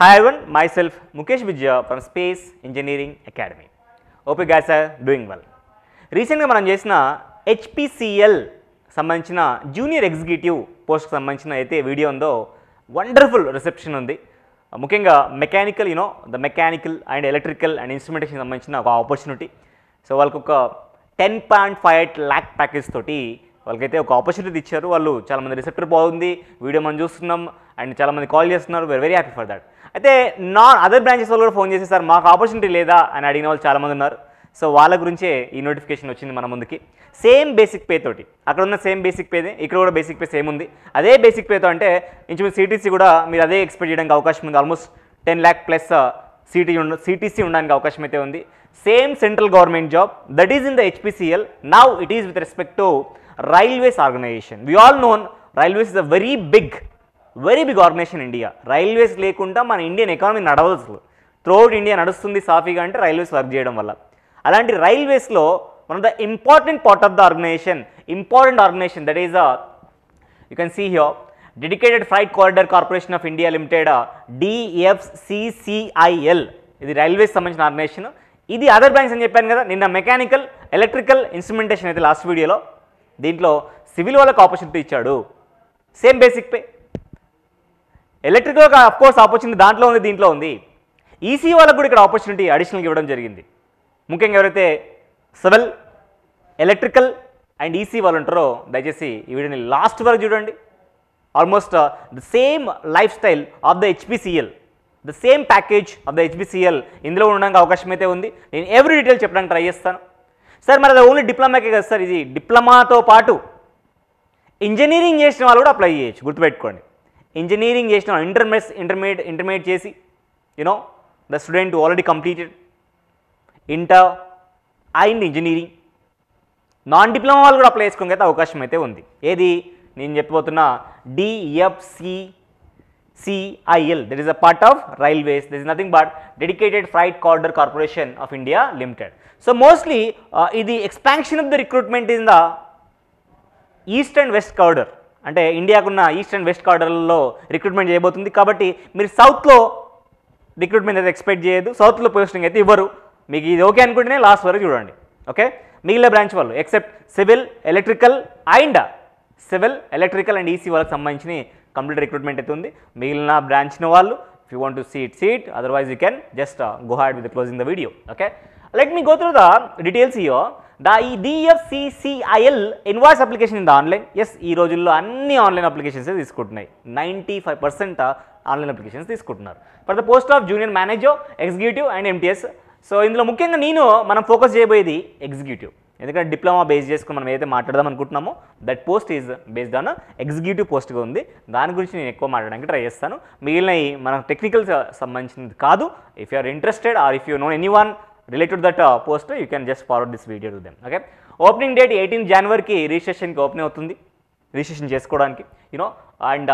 Hi everyone, myself Mukesh Vijaya from Space Engineering Academy. Hope you guys are doing well. Recently మనం చేసిన HPCL సంబంధించిన junior executive పోస్ట్కి సంబంధించిన అయితే video ఉందో వండర్ఫుల్ రిసెప్షన్ ఉంది. ముఖ్యంగా mechanical the mechanical and electrical and instrumentation సంబంధించిన ఒక ఆపర్చునిటీ. సో వాళ్ళకు ఒక 10.58 lakh ప్యాకేజ్ తోటి వాళ్ళకైతే ఒక ఆపర్చునిటీ ఇచ్చారు. వాళ్ళు చాలామంది రిసెప్టర్ బాగుంది, వీడియో మనం చూస్తున్నాం అండ్ చాలామంది కాల్ చేస్తున్నారు. We are very happy for that. అయితే అదర్ బ్రాంచెస్ వాళ్ళు కూడా ఫోన్ చేసి సార్ మాకు ఆపర్చునిటీ లేదా అని అడిగిన వాళ్ళు చాలామంది ఉన్నారు. సో వాళ్ళ గురించే ఈ నోటిఫికేషన్ వచ్చింది మన ముందుకి. సేమ్ బేసిక్ పే తోటి, అక్కడ ఉన్న సేమ్ బేసిక్ పేదే ఇక్కడ కూడా బేసిక్ పే సేమ్ ఉంది. అదే బేసిక్ పేతో అంటే ఇంచుమించు సిటీసీ కూడా మీరు అదే ఎక్స్పెక్ట్ చేయడానికి అవకాశం ఉంది. ఆల్మోస్ట్ 10 lakh ప్లస్ సిటీసీ ఉండడానికి అవకాశం అయితే ఉంది. Same central government job that is in the HPCL. Now it is with respect to railways organisation. We all known railways is a very big organisation India. Railways లేకుండా మన Indian economy నడవదు. అసలు throughout India నడుస్తుంది సాఫీగా అంటే railways work చేయడం వల్ల. అలాంటి రైల్వేస్లో one of the important part of the organization that is you can see here dedicated freight corridor corporation of India limited DFCCIL. ఇది రైల్వేస్ సంబంధించిన ఆర్గనైజేషన్. ఇది అదర్ బ్రాంచ్ అని చెప్పాను కదా నిన్న. మెకానికల్, ఎలక్ట్రికల్, ఇన్స్ట్రుమెంటేషన్ అయితే లాస్ట్ వీడియోలో. దీంట్లో సివిల్ వాళ్ళకి ఆపర్చునిటీ ఇచ్చాడు, same basic pay. Electrical of course opportunity దాంట్లో ఉంది, దీంట్లో ఉంది. ఈసీ వాళ్ళకు కూడా ఇక్కడ ఆపర్చునిటీ అడిషనల్గా ఇవ్వడం జరిగింది. ముఖ్యంగా ఎవరైతే సివిల్, ఎలక్ట్రికల్ అండ్ ఈసీ వాళ్ళు ఉంటారో దయచేసి ఈ వీడియోని లాస్ట్ వరకు చూడండి. Almost the same life style of the HPCL, the same package of the HPCL ఇందులో ఉండడానికి అవకాశం అయితే ఉంది. నేను ఎవ్రీ డీటెయిల్ చెప్పడానికి ట్రై చేస్తాను. సార్ మరి అది ఓన్లీ డిప్లొమాకే కదా సార్, ఇది డిప్లొమాతో పాటు ఇంజనీరింగ్ చేసిన వాళ్ళు కూడా అప్లై చేయొచ్చు. గుర్తుపెట్టుకోండి, ఇంజనీరింగ్ చేసిన ఇంటర్మీడియట్ చేసి the student already completed inter and engineering, non diploma వాళ్ళు కూడా అప్లై చేసుకోవడానికి అవకాశం అయితే ఉంది. ఏది నేను చెప్పబోతున్నా DFCCIL, that is a part of railways. This is nothing but dedicated freight corridor corporation of India limited. So mostly ఇది expansion of the recruitment in the east and west corridor. అంటే ఇండియాకున్న ఈస్ట్ అండ్ వెస్ట్ కారిడార్లలో recruitment చేయబోతుంది. కాబట్టి మీరు సౌత్లో recruitment అయితే expect చేయదు, సౌత్లో పోస్టింగ్ అయితే ఇవ్వరు. మీకు ఇది ఓకే అనుకుంటేనే లాస్ట్ వరకు చూడండి. ఓకే, మిగిలిన బ్రాంచ్ వాళ్ళు except civil, electrical and EC వాళ్ళకి సంబంధించిన కంప్లీట్ రిక్రూట్మెంట్ అయితే ఉంది. మిగిలిన బ్రాంచ్న వాళ్ళు if you want to seat, otherwise you can just go had with closing the video. Okay, let me go through the details here. The DFCCIL invoice application in the online. Yes, ఈ రోజుల్లో అన్ని online applications తీసుకుంటున్నాయి. 95% online applications తీసుకుంటున్నారు for the post of junior manager, executive and MTS. So ఇందులో ముఖ్యంగా మనం focus చేయబోయేది executive. ఎందుకంటే డిప్లొమా బేస్ చేసుకుని మనం ఏదైతే మాట్లాడదాం అనుకుంటున్నామో that post is based on executive పోస్ట్గా ఉంది. దాని గురించి నేను ఎక్కువ మాట్లాడడానికి ట్రై చేస్తాను. మిగిలిన మన టెక్నికల్ సంబంధించినది కాదు. If you are interested or if you know anyone related to that post, you can just forward this video to them. Okay, opening date 18 January కి రిజిస్ట్రేషన్ కి ఓపెన్ అవుతుంది, రిజిస్ట్రేషన్ చేసుకోవడానికి. And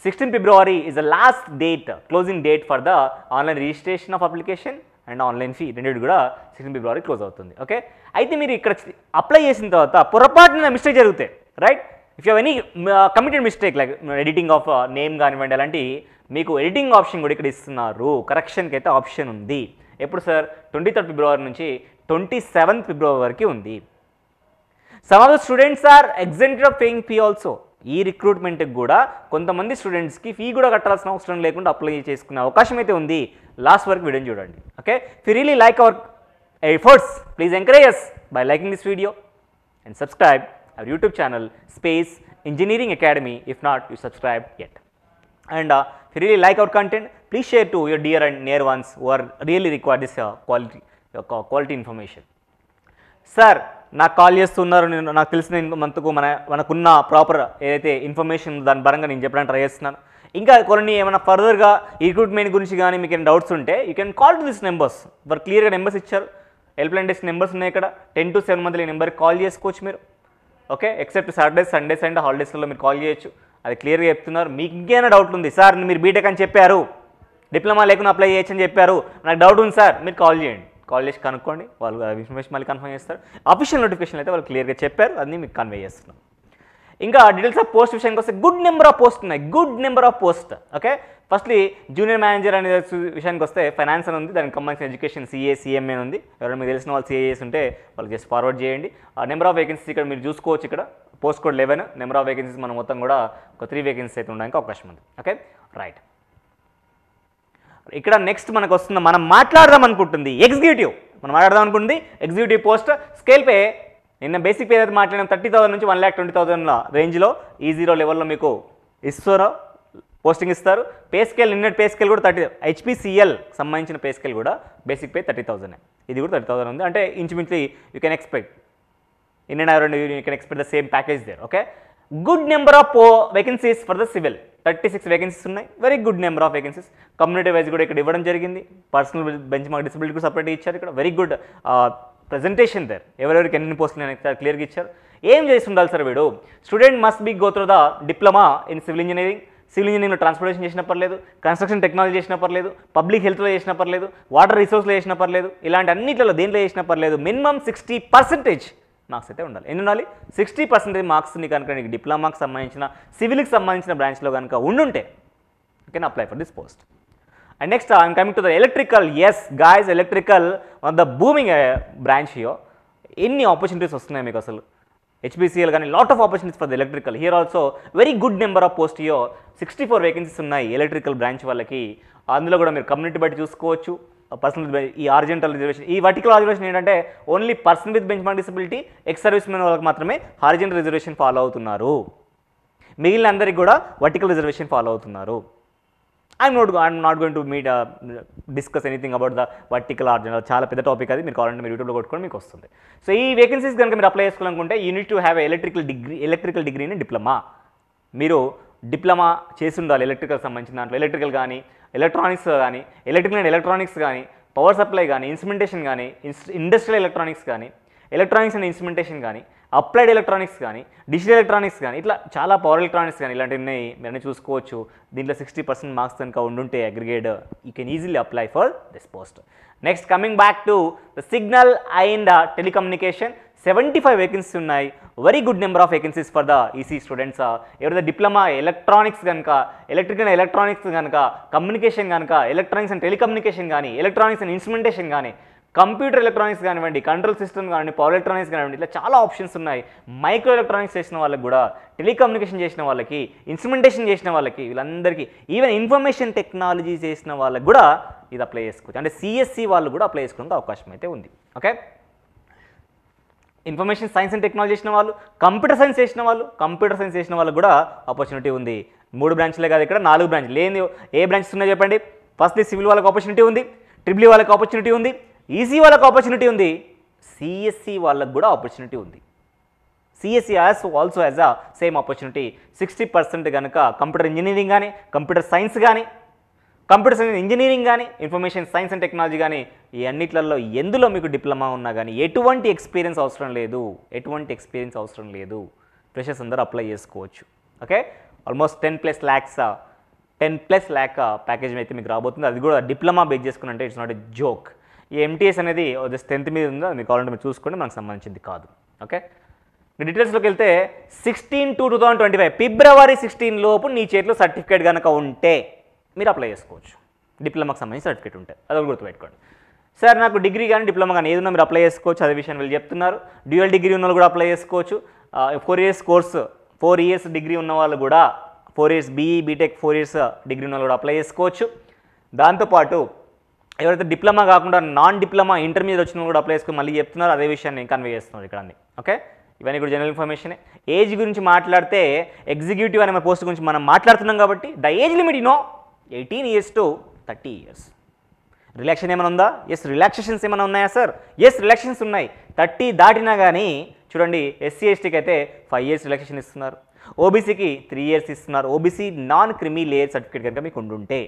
16 February is the last date, closing date for the online registration of application and online fee. రెండు కూడా 16 February close అవుతుంది. Okay, అయితే మీరు ఇక్కడ అప్లై చేసిన తర్వాత పొరపాటున మిస్టేక్ జరుగుతాయి, right? If you have any committed mistake like editing of name కానివ్వండి, అలాంటి మీకు ఎడిటింగ్ ఆప్షన్ కూడా ఇక్కడ ఇస్తున్నారు. కరెక్షన్కి అయితే ఆప్షన్ ఉంది. ఎప్పుడు సార్? 23rd February నుంచి 27th February వరకు ఉంది. Some of the students are exempted of paying fee also. ఈ రిక్రూట్మెంట్కి కూడా కొంతమంది స్టూడెంట్స్కి ఫీ కూడా కట్టాల్సిన అవసరం లేకుండా అప్లై చేసుకునే అవకాశం అయితే ఉంది. లాస్ట్ వరకు వీడియోని చూడండి. Okay, if you really like our efforts please encourage us by liking this video and subscribe our YouTube channel Space Engineering Academy if not you subscribe yet. And if you really like our content, please share to your dear and near ones who are really require this quality information. Sir నాకు call చేస్తున్నారు, నాకు తెలిసిన మంతకు మనకున్న proper ఏదైతే information దాని పరంగా నేను చెప్పడానికి ట్రై చేస్తున్నాను. ఇంకా కొన్ని ఏమైనా ఫర్దర్గా రిక్రూట్మెంట్ గురించి కానీ మీకు ఏమైనా డౌట్స్ ఉంటే you can call to this numbers. వారు క్లియర్గా నెంబర్స్ ఇచ్చారు, హెల్ప్ లైన్ డెస్క్ నెంబర్స్ ఉన్నాయి ఇక్కడ. 10 to 7 మంత్లీ నెంబర్కి కాల్ చేసుకోవచ్చు మీరు. Okay, except Saturdays, Sundays and హాలిడేస్లో మీరు కాల్ చేయొచ్చు. అది క్లియర్గా చెప్తున్నారు. మీకు ఇంకేమైనా డౌట్ ఉంది సార్, మీరు బీటెక్ అని చెప్పారు, డిప్లొమా లేకుండా అప్లై చేయొచ్చు అని చెప్పారు, నాకు డౌట్ ఉంది సార్, మీరు కాల్ చేయండి. కాల్ చేసి కనుక్కోండి, వాళ్ళు ఇన్ఫర్మేషన్ మళ్ళీ కన్ఫర్మ్ చేస్తారు. అఫీషియల్ నోటిఫికేషన్ అయితే వాళ్ళు క్లియర్గా చెప్పారు, అన్నీ మీకు కన్వే చేస్తున్నాం. ఇంకా డీటెయిల్స్ ఆఫ్ పోస్ట్ విషయానికి వస్తే గుడ్ నెంబర్ ఆఫ్ పోస్ట్ ఉన్నాయి, good number of post. Okay, firstly junior manager అనే విషయానికి వస్తే ఫైనాన్స్ అని ఉంది, దానికి సంబంధించిన ఎడ్యుకేషన్ CA CMA ఉంది. ఎవరైనా మీకు తెలిసిన వాళ్ళు CAS ఉంటే వాళ్ళు జస్ట్ ఫార్వర్డ్ చేయండి. నెంబర్ ఆఫ్ వేకెన్సీస్ ఇక్కడ మీరు చూసుకోవచ్చు, ఇక్కడ post code 11, number of vacancies మనం మొత్తం కూడా ఒక 3 వేకెన్సీస్ అయితే ఉండడానికి అవకాశం ఉంది. ఓకే రైట్, ఇక్కడ నెక్స్ట్ మనకు వస్తుంది, మనం మాట్లాడదాం అనుకుంటుంది executive, executive post. Scale pay నిన్న బేసిక్ పే అయితే మాట్లాడిన 30,000 నుంచి 1,20,000 రేంజ్లో E0 లెవెల్లో మీకు ఇస్తారు, పోస్టింగ్ ఇస్తారు. పే స్కేల్ నిన్నటి పే స్కేల్ కూడా 30, HPCL సంబంధించిన పే స్కేల్ కూడా బేసిక్ పే 30,000, ఇది కూడా 30,000 ఉంది. అంటే ఇంచుమించు you can expect in and around you can expect the same package there. Okay, good number of vacancies for the civil, 36 vacancies ఉన్నాయి, very good number of vacancies. Community wise కూడా ఇక్కడ ఇవ్వడం జరిగింది, పర్సనల్ బెంచ్ మార్క్ డిసబిలిటీ కూడా separate ఇచ్చారు. ఇక్కడ very good presentation there, ఎవరెవరికి ఎన్ని పోస్టులు క్లియర్గా ఇచ్చారు. ఏం చేసి ఉండాలి సార్ వీడు? Student must be go through the diploma in civil engineering. Civil ఇంజనీరింగ్లో ట్రాన్స్పోర్టేషన్ చేసినా పర్లేదు, కన్స్ట్రక్షన్ టెక్నాలజీ చేసినా పర్లేదు, పబ్లిక్ హెల్త్లో చేసినా పర్లేదు, వాటర్ రిసోర్స్లో చేసినా పర్లేదు, ఇలాంటి అన్నింటిలో దేంట్లో చేసినా పర్లేదు. మినిమం 60% మార్క్స్ అయితే ఉండాలి. ఎన్ని ఉండాలి? 60% మార్క్స్ని కనుక నీకు డిప్లొమాకి సంబంధించిన సివిల్కి సంబంధించిన బ్రాంచ్లో కనుక ఉండుంటే you can apply for this post. And next I'm coming to the electrical. Yes guys, electrical one the booming branch here. ఎన్ని ఆపర్చునిటీస్ వస్తున్నాయి మీకు అసలు, HPCL కానీ lot of opportunities for the electrical. Here also very good number of post here, 64 vacancies ఉన్నాయి electrical branch వాళ్ళకి. అందులో కూడా మీరు కమ్యూనిటీ బట్టి చూసుకోవచ్చు. పర్సనల్ ఈ హారిజంటల్ రిజర్వేషన్, ఈ వర్టికల్ రిజర్వేషన్ ఏంటంటే only person with benchmark disability, ex service men వాళ్ళకి మాత్రమే హారిజంటల్ రిజర్వేషన్ ఫాలో అవుతున్నారు, మిగిలిన అందరికీ కూడా వర్టికల్ రిజర్వేషన్ ఫాలో అవుతున్నారు. I'm not going to discuss anything about the vertical horizontal, చాలా పెద్ద టాపిక్ అది, మీరు కావాలంటే మీరు యూట్యూబ్లో కొట్టుకొని మీకు వస్తుంది. సో ఈ వేకెన్సీస్ కనుక మీరు అప్లై చేసుకోవాలనుకుంటే you need to have electrical degree in diploma. మీరు డిప్లొమా చేసి ఉండాలి ఎలక్ట్రికల్ సంబంధించిన దాంట్లో, ఎలక్ట్రికల్ కానీ, ఎలక్ట్రానిక్స్ కానీ, ఎలక్ట్రికల్ అండ్ ఎలక్ట్రానిక్స్ కానీ, పవర్ సప్లై కానీ, ఇన్స్ట్రుమెంటేషన్ కానీ, ఇండస్ట్రియల్ ఎలక్ట్రానిక్స్ కానీ, ఎలక్ట్రానిక్స్ అండ్ ఇన్స్ట్రుమెంటేషన్ కానీ, అప్లైడ్ ఎలక్ట్రానిక్స్ కానీ, డిజిటల్ ఎలక్ట్రానిక్స్ కానీ, ఇట్లా చాలా పవర్ ఎలక్ట్రానిక్స్ కానీ ఇలాంటివి ఉన్నాయి, మీరు చూసుకోవచ్చు. దీంట్లో 60% మార్క్స్ కనుక ఉండుంటే aggregate you can easily apply for this post. Next coming back to the signal and telecommunication, 75 vacancies ఉన్నాయి, very good number of vacancies for the EC students. ఎవరైతే డిప్లొమా ఎలక్ట్రానిక్స్ కనుక, ఎలక్ట్రికల్ అండ్ ఎలక్ట్రానిక్స్ కనుక, communication కనుక, electronics and telecommunication కానీ, electronics and instrumentation కానీ, computer electronics కానివ్వండి, control system కానివ్వండి, power electronics కానివ్వండి, ఇట్లా చాలా ఆప్షన్స్ ఉన్నాయి. మైక్రో ఎలక్ట్రానిక్స్ చేసిన వాళ్ళకి కూడా, టెలికమ్యూనికేషన్ చేసిన వాళ్ళకి, ఇన్స్ట్రుమెంటేషన్ చేసిన వాళ్ళకి, వీళ్ళందరికీ, ఈవెన్ ఇన్ఫర్మేషన్ టెక్నాలజీ చేసిన వాళ్ళకి కూడా ఇది అప్లై చేసుకోవచ్చు. అంటే CSE వాళ్ళు కూడా అప్లై చేసుకోవడానికి అవకాశం అయితే ఉంది. Okay, information science and technology చేసిన వాళ్ళు, కంప్యూటర్ సైన్స్ చేసిన వాళ్ళకు కూడా ఆపర్చునిటీ ఉంది. 3 బ్రాంచ్లే కాదు, ఇక్కడ 4 బ్రాంచ్లు. లేని ఏ బ్రాంచెస్ ఉన్నాయో చెప్పండి. ఫస్ట్లీ సివిల్ వాళ్ళకి ఆపర్చునిటీ ఉంది, ట్రిపుల్ వాళ్ళకి ఆపర్చునిటీ ఉంది, ఈసీ వాళ్ళకి ఆపర్చునిటీ ఉంది, CSE వాళ్ళకు కూడా ఆపర్చునిటీ ఉంది. CSE also has a same opportunity. 60% కనుక కంప్యూటర్ ఇంజనీరింగ్ కానీ, కంప్యూటర్ సైన్స్ కానీ, కంప్యూటర్ సైన్స్ ఇంజనీరింగ్ కానీ, ఇన్ఫర్మేషన్ సైన్స్ అండ్ టెక్నాలజీ కానీ, ఈ అన్నిట్లలో ఎందులో మీకు డిప్లొమా ఉన్నా కానీ ఎటువంటి ఎక్స్పీరియన్స్ అవసరం లేదు, ఫ్రెషర్స్ అందరూ అప్లై చేసుకోవచ్చు. ఓకే, ఆల్మోస్ట్ 10+ lakh ప్యాకేజ్ అయితే మీకు రాబోతుంది. అది కూడా డిప్లొమా బేస్ చేసుకుని, అంటే ఇట్స్ నాట్ ఎ జోక్. ఈ MTS అనేది జస్ట్ 10th మీద ఉందో, మీకు కావాలంటే మీరు చూసుకోండి, మనకు సంబంధించింది కాదు. ఓకే, డీటెయిల్స్లోకి వెళ్తే 16/2/2025 ఫిబ్రవరి 16 లోపు నీ చేతిలో సర్టిఫికేట్ కనుక ఉంటే మీరు అప్లై చేసుకోవచ్చు. డిప్లొమాకి సంబంధించి సర్టిఫికేట్ ఉంటే, అది గుర్తుపెట్టుకోండి. సార్ నాకు డిగ్రీ కానీ డిప్లొమా కానీ ఏదైనా మీరు అప్లై చేసుకోవచ్చు, అదే విషయాన్ని వీళ్ళు చెప్తున్నారు. డ్యూయల్ డిగ్రీ ఉన్న వాళ్ళు కూడా అప్లై చేసుకోవచ్చు. 4 years కోర్సు, 4 years డిగ్రీ ఉన్న వాళ్ళు కూడా, 4 years BE BTech 4 years degree ఉన్న వాళ్ళు కూడా అప్లై చేసుకోవచ్చు. దాంతోపాటు ఎవరైతే డిప్లొమా కాకుండా నాన్ డిప్లొమా ఇంటర్మీడియట్ వచ్చిన కూడా అప్లై చేసుకుని మళ్ళీ చెప్తున్నారు, అదే విషయాన్ని కన్వే చేస్తున్నారు ఇక్కడ అన్ని. ఓకే, ఇవన్నీ కూడా జనరల్ ఇన్ఫర్మేషనే. ఏజ్ గురించి మాట్లాడితే ఎగ్జిక్యూటివ్ అనే పోస్ట్ గురించి మనం మాట్లాడుతున్నాం కాబట్టి the age limit 18 years to 30 years. Relaxation ఏమైనా ఉందా? ఎస్, రిలాక్సేషన్స్ ఏమైనా ఉన్నాయా సార్? ఎస్, రిలాక్సేషన్స్ ఉన్నాయి. 30 దాటినా కానీ చూడండి, SC STకి అయితే 5 years రిలాక్సేషన్ ఇస్తున్నారు, ఓబీసీకి 3 years ఇస్తున్నారు. OBC non creamy layer certificate కనుక మీకు ఉండుంటే.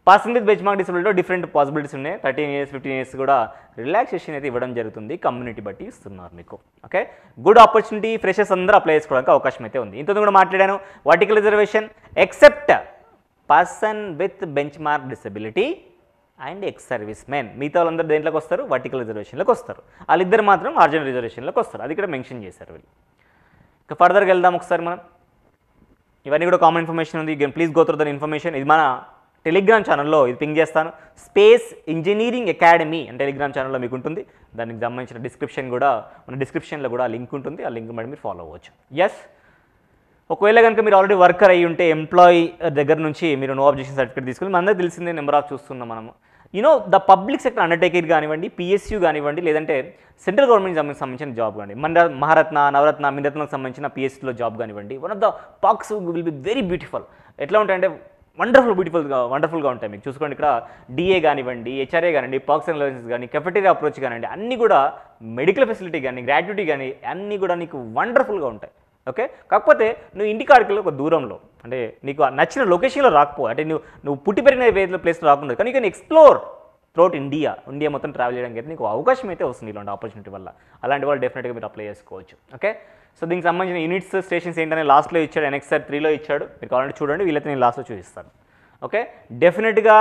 పర్సన్ విత్ బెంచ్ మార్క్ డిసబిలిటీలో డిఫరెంట్ పాసిబిలిటీస్ ఉన్నాయి. 13 years 15 years కూడా రిలాక్సేషన్ అయితే ఇవ్వడం జరుగుతుంది, కమ్యూనిటీ బట్టి ఇస్తున్నారు మీకు. ఓకే, గుడ్ ఆపర్చునిటీ, ఫ్రెషర్స్ అందరూ అప్లై చేసుకోవడానికి అవకాశం అయితే ఉంది. ఇంతకు కూడా మాట్లాడాను, vertical reservation except person with benchmark disability and ex service men, మిగతా వాళ్ళందరూ దేంట్లోకి వస్తారు? వర్టికల్ రిజర్వేషన్లోకి వస్తారు. వాళ్ళిద్దరు మాత్రం హారిజాంటల్ రిజర్వేషన్లోకి వస్తారు, అది ఇక్కడ మెన్షన్ చేశారు వీళ్ళు. ఇక ఫర్దర్గా వెళ్దాం ఒకసారి మనం. ఇవన్నీ కూడా కామన్ ఇన్ఫర్మేషన్ ఉంది. Please go through that information. ఇది మన టెలిగ్రామ్ ఛానల్లో ఇది పింగ్ చేస్తాను. స్పేస్ ఇంజనీరింగ్ అకాడమీ అని టెలిగ్రామ్ ఛానల్లో మీకు ఉంటుంది. దానికి సంబంధించిన డిస్క్రిప్షన్ కూడా మన డిస్క్రిప్షన్లో కూడా లింక్ ఉంటుంది. ఆ లింక్ బట్టి మీరు ఫాలో అవ్వచ్చు. ఎస్, ఒకవేళ కనుక మీరు ఆల్రెడీ వర్కర్ అయ్యి ఉంటే ఎంప్లాయీ దగ్గర నుంచి మీరు నో అబ్జెక్షన్ సర్టిఫికేట్ తీసుకుని మనందరికీ తెలిసిందే నెంబర్ ఆఫ్ చూస్తున్నాం మనము. ద పబ్లిక్ సెక్టర్ అండర్టేకర్ కానివ్వండి, పిఎస్యూ కానివ్వండి, లేదంటే సెంట్రల్ గవర్నమెంట్ సంబంధించిన జాబ్ కానివ్వండి, మన మహారత్న, నవరత్న, మినరత్నకు సంబంధించిన పిఎస్యూలో జాబ్ కానివ్వండి, one of the parks will be very beautiful. ఎట్లా ఉంటాయంటే వండర్ఫుల్గా ఉంటాయి. మీకు చూసుకోండి, ఇక్కడ డిఏ కానివ్వండి, హెచ్ఆర్ఏ కానివ్వండి, పార్క్స్ అండ్ లైసెన్స్ కానీ, కెఫెటేరియా అప్రోచ్ కానివ్వండి, అన్నీ కూడా మెడికల్ ఫెసిలిటీ కానీ, గ్రాట్యుటీ కానీ అన్నీ కూడా నీకు వండర్ఫుల్గా ఉంటాయి. ఓకే, కాకపోతే నువ్వు ఇంటికాడికి ఒక దూరంలో, అంటే నీకు నచ్చిన లొకేషన్లో రాకపో, అంటే నువ్వు పుట్టి పెరిగిన వేరే ప్లేస్లో రాకుండా, కానీ you can explore throughout India మొత్తం ట్రావెల్ చేయడానికి అయితే నీకు అవకాశం అయితే వస్తుంది ఇలాంటి ఆపర్చునిటీ వల్ల. అలాంటి వాళ్ళు డెఫినెట్గా మీరు అప్లై చేసుకోవచ్చు. ఓకే, సో దీనికి సంబంధించిన యూనిట్స్, స్టేషన్స్ ఏంటనే లాస్ట్లో ఇచ్చాడు, ఎన్ఎక్స్ఆర్ 3లో ఇచ్చాడు. మీరు కావాలంటే చూడండి, వీళ్ళైతే నేను లాస్ట్లో చూపిస్తాను. ఓకే, డెఫినెట్గా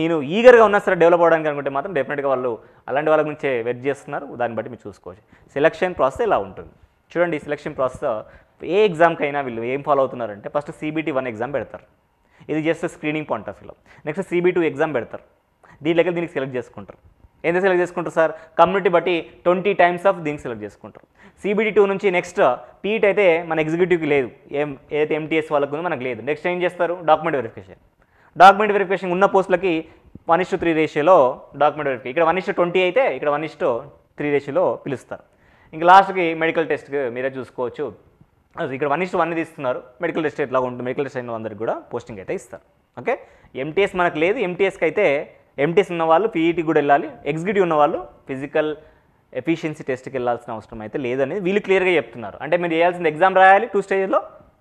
నేను ఈగర్గా ఉన్నా సరే డెవలప్ అవ్వడానికి అనుకుంటే మాత్రం డెఫినెట్గా వాళ్ళు అలాంటి వాళ్ళ గురించే వెయిట్ చేస్తున్నారు. దాన్ని బట్టి మీరు చూసుకోవచ్చు. సెలక్షన్ ప్రాసెస్ ఇలా ఉంటుంది. చూడండి, సెలక్షన్ ప్రాసెస్ ఏ ఎగ్జామ్కైనా వీళ్ళు ఏం ఫాలో అవుతున్నారంటే ఫస్ట్ CBT 1 ఎగ్జామ్ పెడతారు. ఇది జస్ట్ స్క్రీనింగ్ పాయింట్ ఆఫ్ వ్యూలో. నెక్స్ట్ CBT 2 ఎగ్జామ్ పెడతారు. దీనికి సెలెక్ట్ చేసుకుంటారు. ఎందుకు సెలెక్ట్ చేసుకుంటారు సార్? కమ్యూనిటీ బట్టి 20 టైమ్స్ ఆఫ్ దీనికి సెలెక్ట్ చేసుకుంటారు. CBT 2 నుంచి నెక్స్ట్ పీట్ అయితే మన ఎగ్జిక్యూటివ్కి లేదు, ఏదైతే MTS వాళ్ళకు ఉందో మనకు లేదు. నెక్స్ట్ ఏం చేస్తారు? డాక్యుమెంట్ వెరిఫికేషన్ ఉన్న పోస్టులకి 1:3 రేషియోలో డాక్యుమెంట్ వెరిఫికేషన్. ఇక్కడ 1:20 అయితే ఇక్కడ 1:3 రేషియోలో పిలుస్తారు. ఇంకా లాస్ట్కి మెడికల్ టెస్ట్కి మీరే చూసుకోవచ్చు. ఇక్కడ 1:1 తీస్తున్నారు. మెడికల్ టెస్ట్ ఎట్లా ఉంటుంది, మెడికల్ టెస్ట్ అయిన అందరికి కూడా పోస్టింగ్ అయితే ఇస్తారు. ఓకే, MTS మనకు లేదు. MTSకి అయితే MTS ఉన్న వాళ్ళు PET కూడా వెళ్ళాలి. ఎగ్జిక్యూటివ్ ఉన్న వాళ్ళు ఫిజికల్ ఎఫిషియన్సీ టెస్ట్కి వెళ్ళాల్సిన అవసరం అయితే లేదనేది వీళ్ళు క్లియర్గా చెప్తున్నారు. అంటే మీరు చేయాల్సింది ఎగ్జామ్ రాయాలి, 2 స్టేజ్లో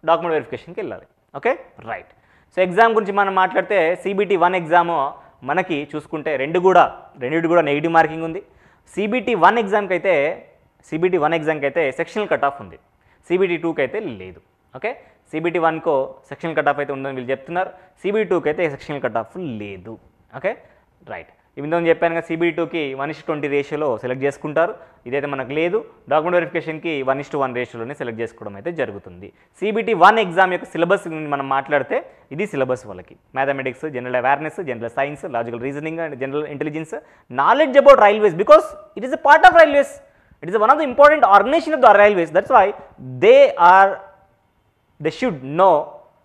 డాక్యుమెంట్ వెరిఫికేషన్కి వెళ్ళాలి. Okay, right. సో ఎగ్జామ్ గురించి మనం మాట్లాడితే CBT 1 ఎగ్జామ్ మనకి చూసుకుంటే రెండిటి కూడా నెగిటివ్ మార్కింగ్ ఉంది. CBT 1 ఎగ్జామ్కి అయితే సెక్షనల్ కట్ ఆఫ్ ఉంది. CBT 2కి అయితే లేదు. ఓకే, CBT 1కో సెక్షనల్ కట్ ఆఫ్ అయితే ఉందని వీళ్ళు చెప్తున్నారు. CBT 2కి అయితే సెక్షనల్ కట్ ఆఫ్ లేదు. Okay, right. ఇందులో చెప్పాను కదా, CBT 2కి 1:20 రేషియోలో సెలెక్ట్ చేసుకుంటారు. ఇదైతే మనకు లేదు. డాక్యుమెంట్ వెరిఫికేషన్కి 1:1 రేషియోలోనే సెలెక్ట్ చేసుకోవడం అయితే జరుగుతుంది. CBT 1 ఎగ్జామ్ యొక్క సిలబస్ మనం మాట్లాడితే ఇది సిలబస్ వాళ్ళకి mathematics, general awareness, general science, logical reasoning and general intelligence, knowledge about railways, because it is a part of railways. It is one of the important organization of the railways. That's why they should know,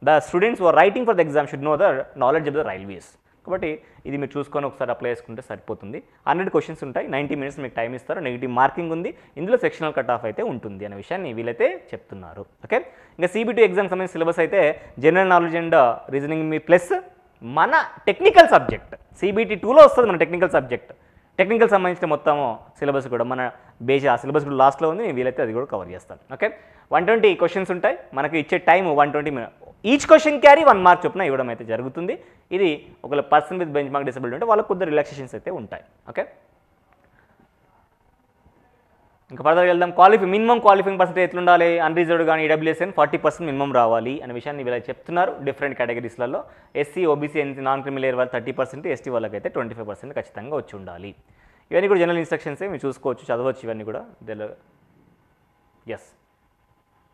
the students who are writing for the exam should know the knowledge of the railways. కాబట్టి ఇది మీరు చూసుకొని ఒకసారి apply చేసుకుంటే సరిపోతుంది. 100 questions ఉంటాయి, 90 minutes మీకు time ఇస్తారు, నెగిటివ్ మార్కింగ్ ఉంది, ఇందులో సెక్షనల్ కట్ ఆఫ్ అయితే ఉంటుంది అనే విషయాన్ని వీళ్ళైతే చెప్తున్నారు. ఓకే, ఇంకా CBT ఎగ్జామ్ సంబంధించిన సిలబస్ అయితే general knowledge and reasoning me plus మన టెక్నికల్ సబ్జెక్ట్. CBT 2లో వస్తుంది మన టెక్నికల్ సంబంధించిన మొత్తం సిలబస్ కూడా మన ఆ సిలబస్ కూడా లాస్ట్లో ఉంది. నేను వీలైతే అది కూడా కవర్ చేస్తాను. ఓకే, 120 క్వశ్చన్స్ ఉంటాయి. మనకు ఇచ్చే time 120 minutes. Each question carry 1 mark చొప్పున ఇవ్వడం అయితే జరుగుతుంది. ఇది ఒకవేళ person with benchmark disability ఉంటే వాళ్ళకు కొద్దిగా రిలాక్సేషన్స్ అయితే ఉంటాయి. ఓకే, ఇంకా ఫర్దర్గా వెళ్దాం. మినిమం క్వాలిఫైయింగ్ పర్సెంటేజ్ ఎట్లుండాలి? అన్రిజర్వ్డ్ కానీ EWS 40% మినిమం రావాలి అనే విషయాన్ని వీళ్ళు చెప్తున్నారు. డిఫరెంట్ కేటగిరీస్లలో SC, OBC, non criminal area వాళ్ళు 30%, ST వాళ్ళకైతే 25% ఖచ్చితంగా వచ్చి ఉండాలి. ఇవన్నీ కూడా జనరల్ ఇన్స్ట్రక్షన్సే, మీరు చూసుకోవచ్చు, చదవచ్చు. ఇవన్నీ కూడా ఎస్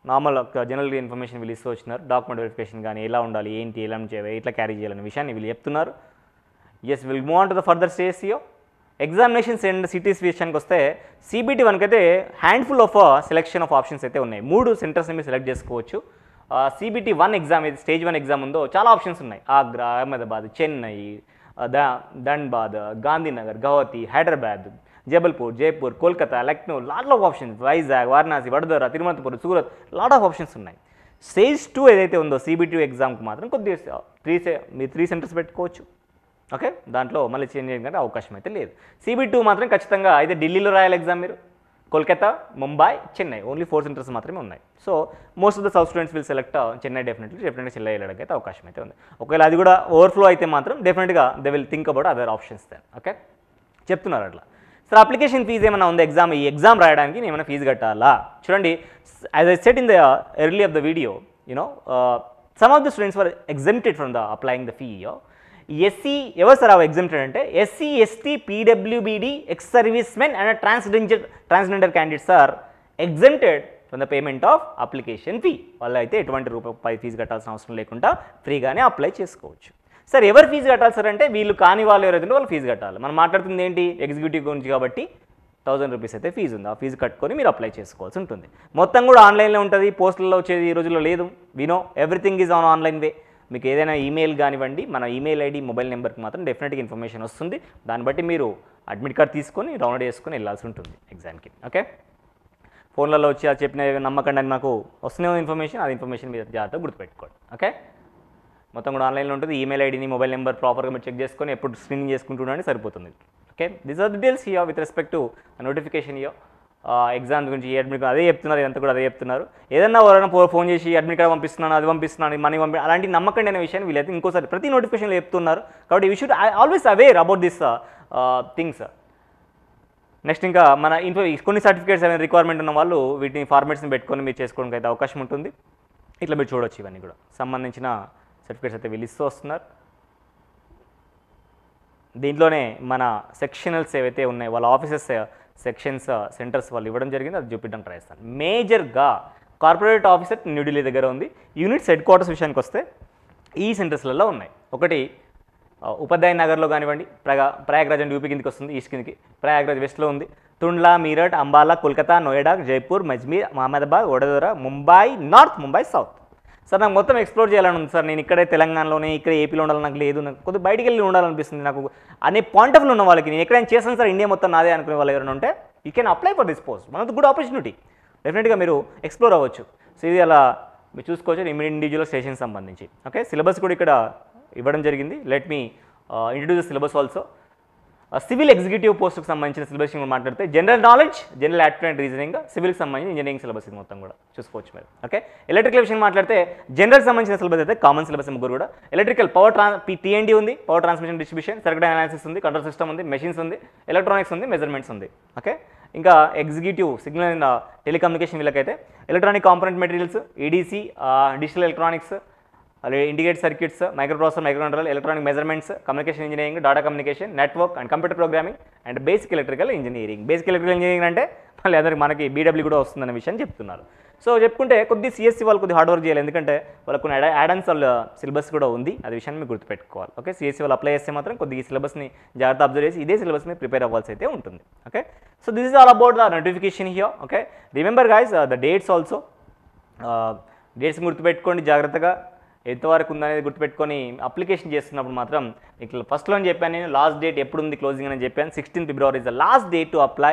నార్మల్ జనరల్ ఇన్ఫర్మేషన్ వీళ్ళు ఇస్తూ వచ్చినారు. డాక్యుమెంట్ వెరిఫికేషన్ కానీ ఎలా ఉండాలి, ఏంటి, ఎలా చేయాలి, ఎట్లా క్యారీ చేయాలనే విషయాన్ని వీళ్ళు చెప్తున్నారు. Yes, will move on to the further stage. Examinations and cities విషయానికి వస్తే CBT 1కి అయితే handful of selection of options అయితే ఉన్నాయి. 3 సెంటర్స్ని మీరు సెలెక్ట్ చేసుకోవచ్చు. CBT 1 ఎగ్జామ్ ఏది స్టేజ్ 1 ఎగ్జామ్ ఉందో చాలా ఆప్షన్స్ ఉన్నాయి. Agra, Ahmedabad, Chennai, Dhanbad, Gandhinagar, Guwahati, Hyderabad, Jabalpur, Jaipur, Kolkata, Lucknow, lot of options, Vizag, Varanasi, Vadodara, Thiruvananthapuram, Surat, lot of options ఉన్నాయి. స్టేజ్ 2 ఏదైతే ఉందో CBT 2 ఎగ్జామ్కి మాత్రం కొద్దిగా మీరు 3 సెంటర్స్ పెట్టుకోవచ్చు. ఓకే, దాంట్లో మళ్ళీ చేంజ్ చేయడానికి అవకాశం అయితే లేదు. CBT 2 మాత్రం ఖచ్చితంగా అయితే ఢిల్లీలో రాయాలి ఎగ్జామ్ మీరు, కోల్కతా, ముంబై, చెన్నై, ఓన్లీ 4 సెంటర్స్ మాత్రమే ఉన్నాయి. So most of the south students will select Chennai. డెఫినెట్గా చెన్నై వెళ్ళడానికి అయితే అవకాశం అయితే ఉంది. ఒకవేళ అది కూడా ఓవర్ఫ్లో అయితే మాత్రం డెఫినెట్గా they will think about other options then. Okay, చెప్తున్నారు అట్లా. సార్ అప్లికేషన్ ఫీజు ఏమైనా ఉంది ఈ ఎగ్జామ్ రాయడానికి ఏమైనా ఫీజు కట్టాలా? చూడండి, as I set in the early of the video, some of the students were exempted from the applying the fee. SC ఎవరు సార్ ఎగ్జెంప్టెడ్ అంటే SC, ST, PWBD, ex servicemen and transgender candidates are exempted from the payment of application fee. వాళ్ళు అయితే ఎటువంటి రూపాయి fee కట్టాల్సిన అవసరం లేకుండా ఫ్రీగానే అప్లై చేసుకోవచ్చు. సార్ ఎవరు ఫీజు కట్టాలి సార్ అంటే వీళ్ళు కాని వాళ్ళు ఎవరైతే వాళ్ళు ఫీజు కట్టాలి. మనం మాట్లాడుతుంది ఏంటి ఎగ్జిక్యూటివ్ గురించి కాబట్టి 1000 రూపీస్ అయితే ఫీజు ఉంది. ఆ ఫీజు కట్టుకొని మీరు అప్లై చేసుకోవాల్సి ఉంటుంది. మొత్తం కూడా ఆన్లైన్లో ఉంటుంది, పోస్టుల్లో వచ్చేది ఈ రోజుల్లో లేదు. వినో ఎవ్రీథింగ్ ఈజ్ ఆన్లైన్ వే. మీకు ఏదైనా ఈమెయిల్ కానివ్వండి, మన ఈమెయిల్ ఐడి మొబైల్ నెంబర్కి మాత్రం డెఫినెట్గా ఇన్ఫర్మేషన్ వస్తుంది. దాన్ని బట్టి మీరు అడ్మిట్ కార్డ్ తీసుకొని డౌన్లోడ్ చేసుకొని వెళ్ళాల్సి ఉంటుంది ఎగ్జామ్కి. ఓకే, ఫోన్లలో వచ్చి అది చెప్పిన నమ్మకండి అని నాకు వస్తున్న ఇన్ఫర్మేషన్, అది ఇన్ఫర్మేషన్ మీరు జాగ్రత్తగా గుర్తుపెట్టుకోండి. ఓకే, మొత్తం కూడా ఆన్లైన్లో ఉంటుంది. ఈమెయిల్ ఐడిని మొబైల్ నెంబర్ ప్రాపర్గా మీరు చెక్ చేసుకొని ఎప్పుడు స్క్రీనింగ్ చేసుకుంటూ ఉండండి, సరిపోతుంది. Okay, these are details here with respect to notification here. Exam గురించి అడ్మిట్ అదే చెప్తున్నారు, ఇదంతా కూడా అదే చెప్తున్నారు. ఏదన్నా ఎవరైనా ఫోన్ చేసి అడ్మిట్ కార్డ్ పంపిస్తున్నాను, అది పంపిస్తున్నాను, మనీ అలాంటి నమ్మకండి అనే విషయాన్ని వీళ్ళైతే ఇంకోసారి ప్రతి నోటిఫికేషన్లో చెప్తున్నారు. కాబట్టి you should always aware about this things. Next ఇంకా మన కొన్ని సర్టిఫికేట్స్ ఏమైనా రిక్వైర్మెంట్ ఉన్న వాళ్ళు వీటిని ఫార్మాట్స్ని పెట్టుకొని మీరు చేసుకోవడానికి అయితే అవకాశం ఉంటుంది. ఇట్లా మీరు చూడొచ్చు. ఇవన్నీ కూడా సంబంధించిన సర్టిఫికేట్స్ అయితే వీళ్ళు ఇస్తూ వస్తున్నారు. దీంట్లోనే మన సెక్షనల్స్ ఏవైతే ఉన్నాయో వాళ్ళ ఆఫీసెస్ సెక్షన్స్ సెంటర్స్ వాళ్ళు ఇవ్వడం జరిగింది, అది చూపించడానికి ట్రై చేస్తాను. మేజర్గా కార్పొరేట్ ఆఫీసర్ న్యూఢిల్లీ దగ్గర ఉంది. యూనిట్స్ హెడ్ క్వార్టర్స్ విషయానికి వస్తే ఈ సెంటర్స్లలో ఉన్నాయి. ఒకటి ఉపాధ్యాయ నగర్లో కానివ్వండి, ప్రయాగ్రాజ్ అండ్ యూపీ కిందకి వస్తుంది, ఈస్ట్ కిందకి. ప్రయాగ్రాజ్ వెస్ట్లో ఉంది. Tundla, Meerut, Ambala, Kolkata, Noida, Jaipur, Ajmer, Mohammadabad, Vadodara, Mumbai north, Mumbai south. Sir నాకు మొత్తం ఎక్స్ప్లోర్ చేయాలని ఉంది సార్, నేను ఇక్కడే తెలంగాణలోనే ఇక్కడ ఏపీలో ఉండాలని నాకు లేదు, నాకు కొద్దిగా బయటికి వెళ్ళి ఉండాలనిపిస్తుంది నాకు అనే పాయింట్ ఆఫ్ వ్యూ ఉన్న వాళ్ళకి, నేను ఎక్కడైనా చేస్తాను సార్ ఇండియా మొత్తం నాదే అనుకునే వాళ్ళు ఎవరైనా ఉంటే you can apply for this post. మనకు గుడ్ ఆపర్చునిటీ, డెఫినెట్గా మీరు ఎక్స్ప్లోర్ అవ్వచ్చు. సో ఇది అలా మీరు చూసుకోవచ్చు ఇండివిజువల్ స్టేషన్ సంబంధించి. ఓకే, సిలబస్ కూడా ఇక్కడ ఇవ్వడం జరిగింది. Let me introduce the syllabus also. Civil executive పోస్ట్కి సంబంధించిన సిలబస్ మాట్లాడితే general knowledge, general aptitude and reasoning, సివిల్కి సంబంధించి ఇంజనీరింగ్ సిలబస్ ఇది మొత్తం కూడా చూసుకోవచ్చు మీరు. ఓకే, ఎలక్ట్రికల్ విషయం మాట్లాడితే జనరల్ సంబంధించిన సిలబస్ అయితే కామన్ సిలబస్ ముగ్గురు కూడా. ఎలక్ట్రికల్ పవర్ టీఎన్డీ ఉంది, power transmission distribution, circuit analysis ఉంది, కంట్రోల్ సిస్టమ్ ఉంది, మెషిన్స్ ఉంది, ఎలక్ట్రానిక్స్ ఉంది, మెజర్మెంట్స్ ఉంది. ఓకే, ఇంకా ఎగ్జిక్యూటివ్ సిగ్నల్ అండ్ టెలికమ్యూనికేషన్ వీళ్ళకైతే electronic component materials, EDC, digital electronics, అలాగే integrated circuits, microprocessor, microcontroller, electronic measurements, communication engineering, data communication, network and computer programming and basic electrical engineering. Basic electrical engineering అంటే మళ్ళీ అందరికి మనకి BW కూడా వస్తుందనే విషయం చెప్తున్నారు. సో చెప్పుకుంటే కొద్ది సిఎస్సి వాళ్ళు కొద్దిగా హార్డ్ వర్క్ చేయాలి, ఎందుకంటే వాళ్ళకు కొన్ని యాడన్స్ వాళ్ళ సిలబస్ కూడా ఉంది, అది విషయాన్ని మీరు గుర్తుపెట్టుకోవాలి. ఓకే, సిఎస్సి వాళ్ళు అప్లై చేస్తే మాత్రం కొద్దిగా ఈ సిలబస్ని జాగ్రత్త అబ్జర్వ్ చేసి ఇదే సిలబస్ని ప్రిపేర్ అవ్వాల్సి అయితే ఉంటుంది. Okay, so this is all about the notification here. Okay, remember guys the dates also, dates గుర్తుపెట్టుకోండి జాగ్రత్తగా, ఎంతవరకు ఉందనేది గుర్తుపెట్టుకొని అప్లికేషన్ చేస్తున్నప్పుడు మాత్రం ఇట్లా ఫస్ట్లో చెప్పాను నేను లాస్ట్ డేట్ ఎప్పుడు ఉంది క్లోజింగ్ అని చెప్పాను. 16 February is the last date to apply.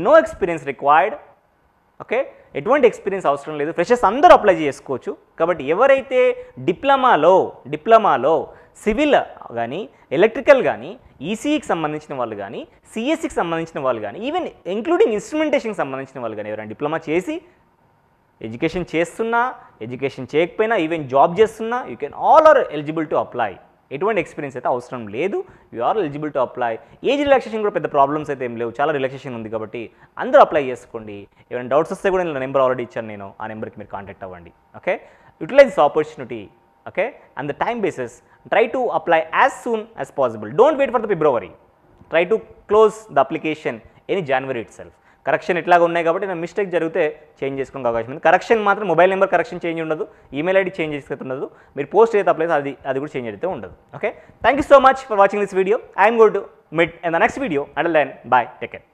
No experience required. Okay, ఎటువంటి ఎక్స్పీరియన్స్ అవసరం లేదు, ఫ్రెషర్స్ అందరూ అప్లై చేసుకోవచ్చు. కాబట్టి ఎవరైతే డిప్లొమాలో సివిల్ కానీ, ఎలక్ట్రికల్ కానీ, ఈసీఈకి సంబంధించిన వాళ్ళు కానీ, సిఎస్సికి సంబంధించిన వాళ్ళు కానీ, ఈవెన్ ఇంక్లూడింగ్ ఇన్స్ట్రుమెంటేషన్కి సంబంధించిన వాళ్ళు కానీ ఎవరైనా డిప్లొమా చేసి ఎడ్యుకేషన్ చేస్తున్నా, ఎడ్యుకేషన్ చేయకపోయినా, ఈవెన్ జాబ్ చేస్తున్నా, you can all are eligible to apply. ఎటువంటి ఎక్స్పీరియన్స్ అయితే అవసరం లేదు, you are eligible to apply. Age relaxation కూడా పెద్ద ప్రాబ్లమ్స్ అయితే ఏం లేవు, చాలా రిలాక్సేషన్ ఉంది కాబట్టి అందరూ అప్లై చేసుకోండి. ఏమైనా డౌట్స్ వస్తే కూడా నేను నెంబర్ ఆల్రెడీ ఇచ్చాను, నేను ఆ నెంబర్కి మీరు కాంటాక్ట్ అవ్వండి. Okay, utilise this opportunity. Okay, and the time basis try to apply as soon as possible. Don't wait for the February. Try to close the application in January itself. Correction ఇట్లాగా ఉన్నాయి కాబట్టి నేను mistake జరిగితే change చేసుకునే అవకాశం ఉంది. Correction మాత్రం mobile number correction change ఉండదు, ఈమెయిల్ ఐడి చేంజ్ చేస్తే ఉండదు, మీరు పోస్ట్ అయితే అప్లై అది కూడా చేంజ్ అయితే ఉండదు. Okay, thank you so much for watching this video. I'm going to meet in the next video. Until then bye, take care.